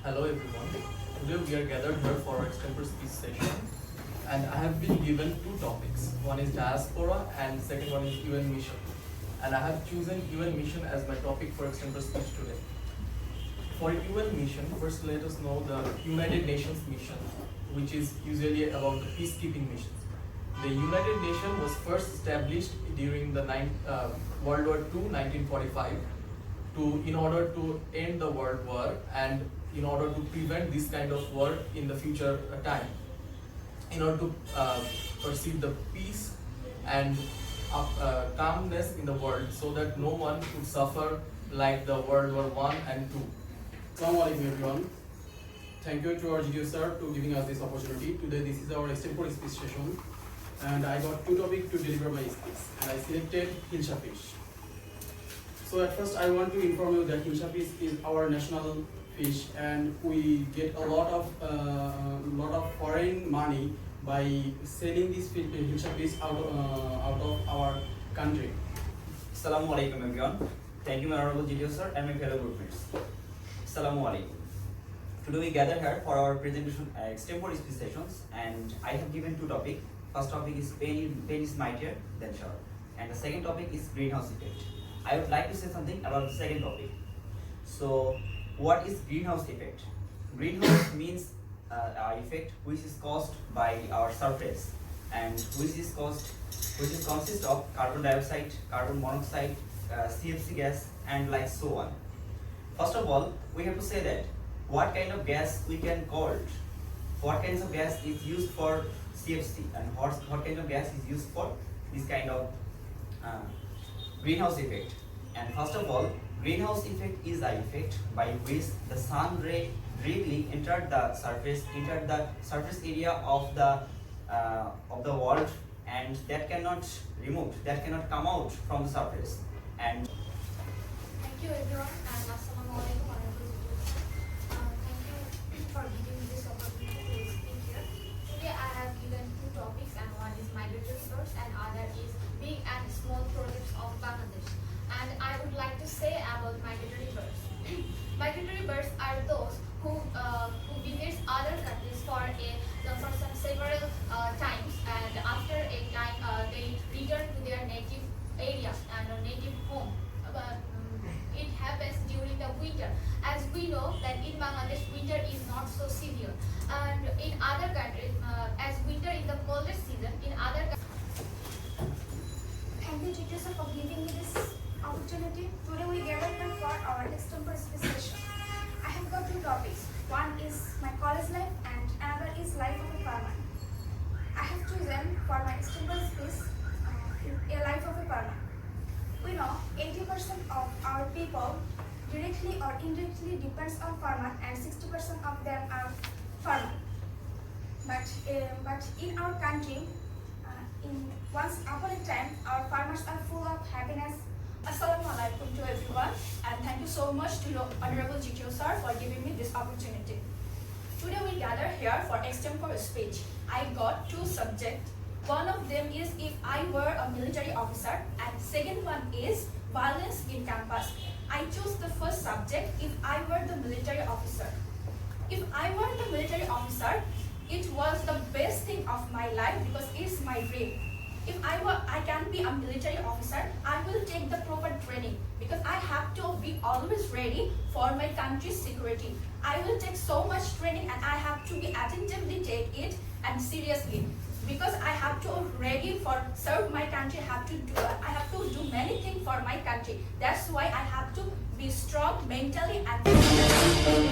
Hello everyone. Today we are gathered here for our extempore speech session, and I have been given two topics. One is diaspora and second one is UN mission. And I have chosen UN mission as my topic for extempore speech today. For UN mission, first let us know the United Nations mission, which is usually about the peacekeeping missions. The United Nations was first established during the World War II, 1945, in order to end the World War and in order to prevent this kind of war in the future time, in order to perceive the peace and calmness in the world, so that no one would suffer like the World War I and II. Assalamu alaikum everyone. Thank you to our GDO sir to giving us this opportunity. Today this is our extempore speech session, and I got two topics to deliver my speech, and I selected Hilsa fish. So at first I want to inform you that Hilsa fish is our national fish, and we get a lot of foreign money by selling this Hilsa fish out of our country. Assalamu alaikum everyone. Thank you my honorable GDO sir and my fellow groupmates. Assalamu alaikum. Today we gather here for our presentation extempore speech sessions, and I have given two topics. First topic is pain is mightier than sure, and the second topic is greenhouse effect. I would like to say something about the second topic. So, what is greenhouse effect? Greenhouse means effect which is caused by our surface, and which consists of carbon dioxide, carbon monoxide, CFC gas, and like so on. First of all, we have to say that what kind of gas we can call, what kinds of gas is used for CFC, and what kind of gas is used for this kind of greenhouse effect. And first of all, greenhouse effect is the effect by which the sun ray directly entered the surface area of the world, and that cannot come out from the surface. And thank you everyone, and assalamu alaikum thank you for giving me this opportunity to speak here. Today I have given two topics, and one is migratory birds and other is big and small projects of Bangladesh. And I would like to say about migratory birds. Migratory birds are those who visit other countries for some several times, and after a time they return to their native area and native home. It happens during the winter. As we know that in Bangladesh winter is not so severe, and in other countries as winter is the coldest season in other countries. Thank you, teachers, for giving me this opportunity. Today we gathered here for our extempore speech session. I have got two topics. One is my college life and another is life of a farmer. I have chosen for my extempore speech a life of a farmer. We know 80% of our people directly or indirectly depends on farmer, and 60% of them are farmer. But in our country, once upon a time, our farmers are full of happiness. Assalamu alaikum to everyone, and thank you so much to your honorable GTO sir for giving me this opportunity. Today we gather here for extempore speech. I got two subjects. One of them is if I were a military officer, and second one is violence in campus. I chose the first subject, if I were the military officer. If I were the military officer, it was the best thing of my life because it's my dream. If I can be a military officer, I will take the proper training because I have to be always ready for my country's security. I will take so much training, and I have to be attentively take it and seriously, because I have to ready for serve my country. I have to do many things for my country. That's why I have to be strong mentally and physically.